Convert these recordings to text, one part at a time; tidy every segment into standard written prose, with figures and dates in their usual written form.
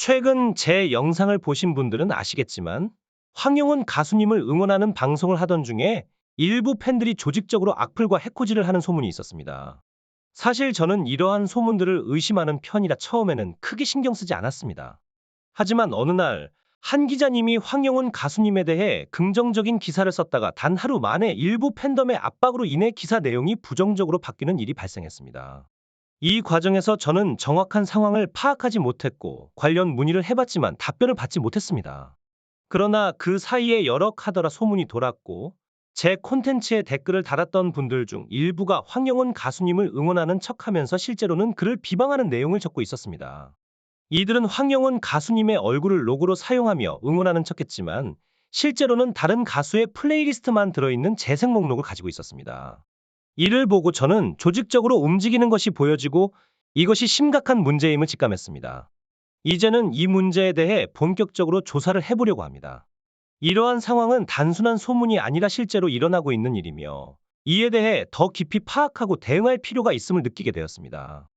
최근 제 영상을 보신 분들은 아시겠지만 황영은 가수님을 응원하는 방송을 하던 중에 일부 팬들이 조직적으로 악플과 해코지를 하는 소문이 있었습니다. 사실 저는 이러한 소문들을 의심하는 편이라 처음에는 크게 신경 쓰지 않았습니다. 하지만 어느 날 한 기자님이 황영은 가수님에 대해 긍정적인 기사를 썼다가 단 하루 만에 일부 팬덤의 압박으로 인해 기사 내용이 부정적으로 바뀌는 일이 발생했습니다. 이 과정에서 저는 정확한 상황을 파악하지 못했고 관련 문의를 해봤지만 답변을 받지 못했습니다. 그러나 그 사이에 여러 카더라 소문이 돌았고 제 콘텐츠에 댓글을 달았던 분들 중 일부가 황영은 가수님을 응원하는 척하면서 실제로는 그를 비방하는 내용을 적고 있었습니다. 이들은 황영은 가수님의 얼굴을 로고로 사용하며 응원하는 척했지만 실제로는 다른 가수의 플레이리스트만 들어있는 재생 목록을 가지고 있었습니다. 이를 보고 저는 조직적으로 움직이는 것이 보여지고 이것이 심각한 문제임을 직감했습니다. 이제는 이 문제에 대해 본격적으로 조사를 해보려고 합니다. 이러한 상황은 단순한 소문이 아니라 실제로 일어나고 있는 일이며 이에 대해 더 깊이 파악하고 대응할 필요가 있음을 느끼게 되었습니다.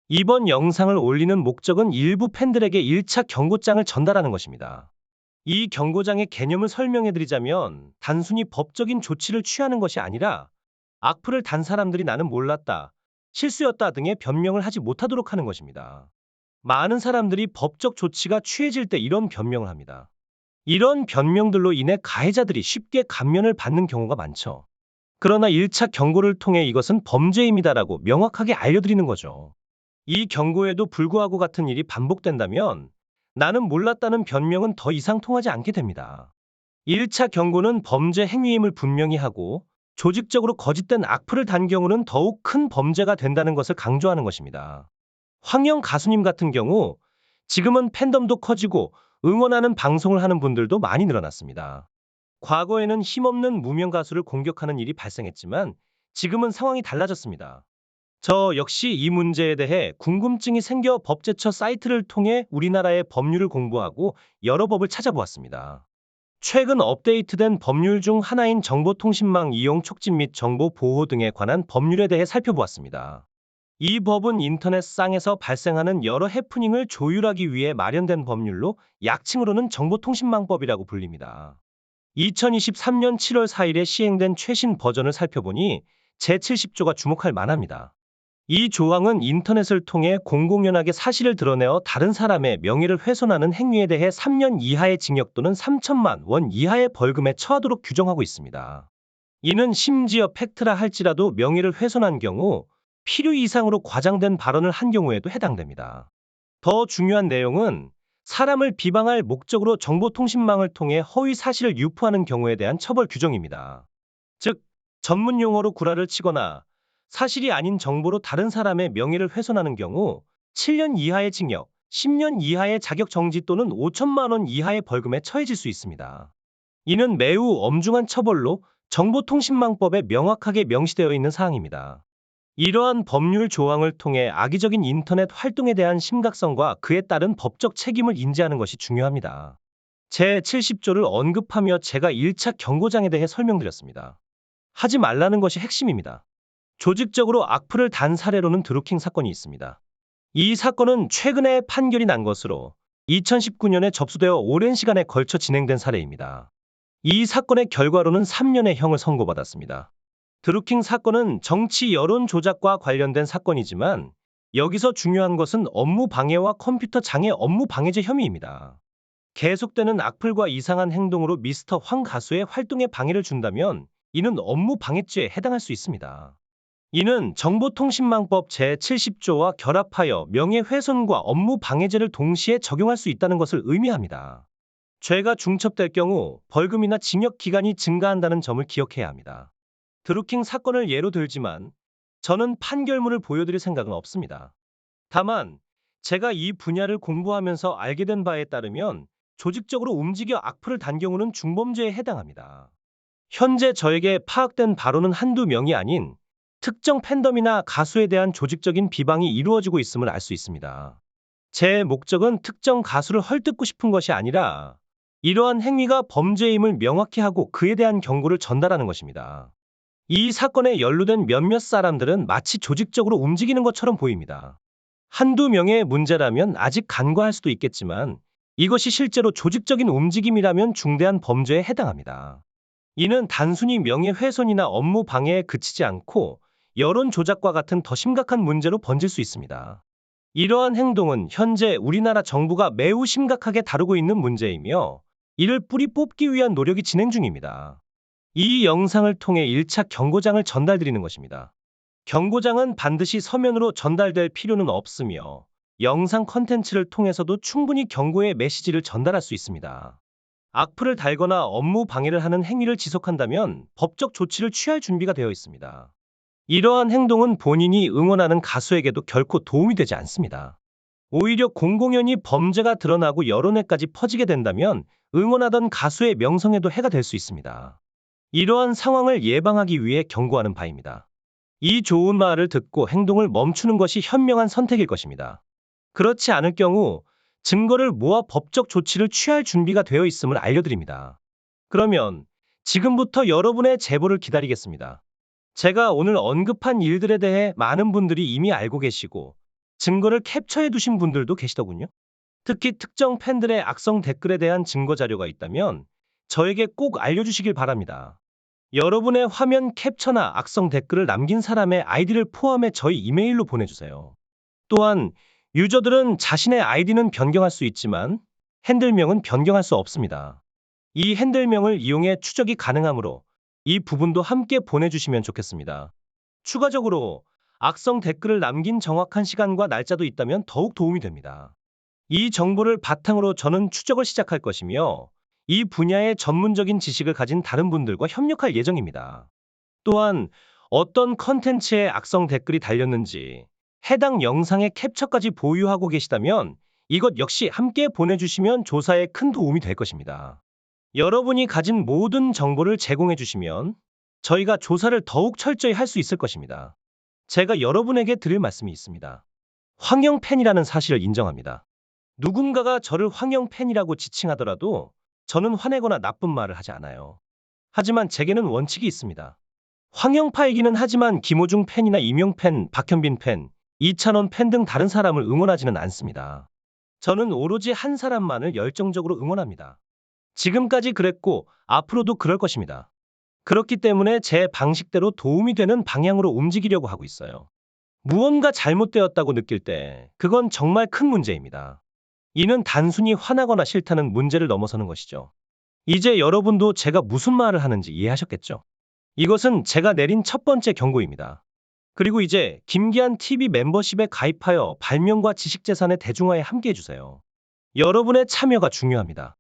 이번 영상을 올리는 목적은 일부 팬들에게 1차 경고장을 전달하는 것입니다. 이 경고장의 개념을 설명해드리자면 단순히 법적인 조치를 취하는 것이 아니라 악플을 단 사람들이 나는 몰랐다, 실수였다 등의 변명을 하지 못하도록 하는 것입니다. 많은 사람들이 법적 조치가 취해질 때 이런 변명을 합니다. 이런 변명들로 인해 가해자들이 쉽게 감면을 받는 경우가 많죠. 그러나 1차 경고를 통해 이것은 범죄임이다라고 명확하게 알려드리는 거죠. 이 경고에도 불구하고 같은 일이 반복된다면 나는 몰랐다는 변명은 더 이상 통하지 않게 됩니다. 1차 경고는 범죄 행위임을 분명히 하고 조직적으로 거짓된 악플을 단 경우는 더욱 큰 범죄가 된다는 것을 강조하는 것입니다. 황영 가수님 같은 경우 지금은 팬덤도 커지고 응원하는 방송을 하는 분들도 많이 늘어났습니다. 과거에는 힘없는 무명 가수를 공격하는 일이 발생했지만 지금은 상황이 달라졌습니다. 저 역시 이 문제에 대해 궁금증이 생겨 법제처 사이트를 통해 우리나라의 법률을 공부하고 여러 법을 찾아보았습니다. 최근 업데이트된 법률 중 하나인 정보통신망 이용 촉진 및 정보 보호 등에 관한 법률에 대해 살펴보았습니다. 이 법은 인터넷상에서 발생하는 여러 해프닝을 조율하기 위해 마련된 법률로 약칭으로는 정보통신망법이라고 불립니다. 2023년 7월 4일에 시행된 최신 버전을 살펴보니 제70조가 주목할 만합니다. 이 조항은 인터넷을 통해 공공연하게 사실을 드러내어 다른 사람의 명예를 훼손하는 행위에 대해 3년 이하의 징역 또는 3천만 원 이하의 벌금에 처하도록 규정하고 있습니다. 이는 심지어 팩트라 할지라도 명예를 훼손한 경우 필요 이상으로 과장된 발언을 한 경우에도 해당됩니다. 더 중요한 내용은 사람을 비방할 목적으로 정보통신망을 통해 허위 사실을 유포하는 경우에 대한 처벌 규정입니다. 즉, 전문 용어로 구라를 치거나 사실이 아닌 정보로 다른 사람의 명예를 훼손하는 경우 7년 이하의 징역, 10년 이하의 자격정지 또는 5천만 원 이하의 벌금에 처해질 수 있습니다. 이는 매우 엄중한 처벌로 정보통신망법에 명확하게 명시되어 있는 사항입니다. 이러한 법률 조항을 통해 악의적인 인터넷 활동에 대한 심각성과 그에 따른 법적 책임을 인지하는 것이 중요합니다. 제70조를 언급하며 제가 1차 경고장에 대해 설명드렸습니다. 하지 말라는 것이 핵심입니다. 조직적으로 악플을 단 사례로는 드루킹 사건이 있습니다. 이 사건은 최근에 판결이 난 것으로 2019년에 접수되어 오랜 시간에 걸쳐 진행된 사례입니다. 이 사건의 결과로는 3년의 형을 선고받았습니다. 드루킹 사건은 정치 여론 조작과 관련된 사건이지만 여기서 중요한 것은 업무 방해와 컴퓨터 장애 업무 방해죄 혐의입니다. 계속되는 악플과 이상한 행동으로 미스터 황 가수의 활동에 방해를 준다면 이는 업무 방해죄에 해당할 수 있습니다. 이는 정보통신망법 제70조와 결합하여 명예훼손과 업무 방해죄를 동시에 적용할 수 있다는 것을 의미합니다. 죄가 중첩될 경우 벌금이나 징역 기간이 증가한다는 점을 기억해야 합니다. 드루킹 사건을 예로 들지만 저는 판결문을 보여드릴 생각은 없습니다. 다만 제가 이 분야를 공부하면서 알게 된 바에 따르면 조직적으로 움직여 악플을 단 경우는 중범죄에 해당합니다. 현재 저에게 파악된 바로는 한두 명이 아닌 특정 팬덤이나 가수에 대한 조직적인 비방이 이루어지고 있음을 알 수 있습니다. 제 목적은 특정 가수를 헐뜯고 싶은 것이 아니라 이러한 행위가 범죄임을 명확히 하고 그에 대한 경고를 전달하는 것입니다. 이 사건에 연루된 몇몇 사람들은 마치 조직적으로 움직이는 것처럼 보입니다. 한두 명의 문제라면 아직 간과할 수도 있겠지만 이것이 실제로 조직적인 움직임이라면 중대한 범죄에 해당합니다. 이는 단순히 명예훼손이나 업무 방해에 그치지 않고 여론 조작과 같은 더 심각한 문제로 번질 수 있습니다. 이러한 행동은 현재 우리나라 정부가 매우 심각하게 다루고 있는 문제이며 이를 뿌리 뽑기 위한 노력이 진행 중입니다. 이 영상을 통해 1차 경고장을 전달드리는 것입니다. 경고장은 반드시 서면으로 전달될 필요는 없으며 영상 컨텐츠를 통해서도 충분히 경고의 메시지를 전달할 수 있습니다. 악플을 달거나 업무 방해를 하는 행위를 지속한다면 법적 조치를 취할 준비가 되어 있습니다. 이러한 행동은 본인이 응원하는 가수에게도 결코 도움이 되지 않습니다. 오히려 공공연히 범죄가 드러나고 여론에까지 퍼지게 된다면 응원하던 가수의 명성에도 해가 될 수 있습니다. 이러한 상황을 예방하기 위해 경고하는 바입니다. 이 좋은 말을 듣고 행동을 멈추는 것이 현명한 선택일 것입니다. 그렇지 않을 경우 증거를 모아 법적 조치를 취할 준비가 되어 있음을 알려드립니다. 그러면 지금부터 여러분의 제보를 기다리겠습니다. 제가 오늘 언급한 일들에 대해 많은 분들이 이미 알고 계시고 증거를 캡처해 두신 분들도 계시더군요. 특히 특정 팬들의 악성 댓글에 대한 증거 자료가 있다면 저에게 꼭 알려주시길 바랍니다. 여러분의 화면 캡처나 악성 댓글을 남긴 사람의 아이디를 포함해 저희 이메일로 보내주세요. 또한 유저들은 자신의 아이디는 변경할 수 있지만 핸들명은 변경할 수 없습니다. 이 핸들명을 이용해 추적이 가능하므로 이 부분도 함께 보내주시면 좋겠습니다. 추가적으로 악성 댓글을 남긴 정확한 시간과 날짜도 있다면 더욱 도움이 됩니다. 이 정보를 바탕으로 저는 추적을 시작할 것이며 이 분야의 전문적인 지식을 가진 다른 분들과 협력할 예정입니다. 또한 어떤 컨텐츠에 악성 댓글이 달렸는지 해당 영상의 캡처까지 보유하고 계시다면 이것 역시 함께 보내주시면 조사에 큰 도움이 될 것입니다. 여러분이 가진 모든 정보를 제공해 주시면 저희가 조사를 더욱 철저히 할 수 있을 것입니다. 제가 여러분에게 드릴 말씀이 있습니다. 황영팬이라는 사실을 인정합니다. 누군가가 저를 황영팬이라고 지칭하더라도 저는 화내거나 나쁜 말을 하지 않아요. 하지만 제게는 원칙이 있습니다. 황영파이기는 하지만 김호중 팬이나 이명 팬, 박현빈 팬, 이찬원 팬 등 다른 사람을 응원하지는 않습니다. 저는 오로지 한 사람만을 열정적으로 응원합니다. 지금까지 그랬고 앞으로도 그럴 것입니다. 그렇기 때문에 제 방식대로 도움이 되는 방향으로 움직이려고 하고 있어요. 무언가 잘못되었다고 느낄 때 그건 정말 큰 문제입니다. 이는 단순히 화나거나 싫다는 문제를 넘어서는 것이죠. 이제 여러분도 제가 무슨 말을 하는지 이해하셨겠죠? 이것은 제가 내린 첫 번째 경고입니다. 그리고 이제 김기한 TV 멤버십에 가입하여 발명과 지식재산의 대중화에 함께해 주세요. 여러분의 참여가 중요합니다.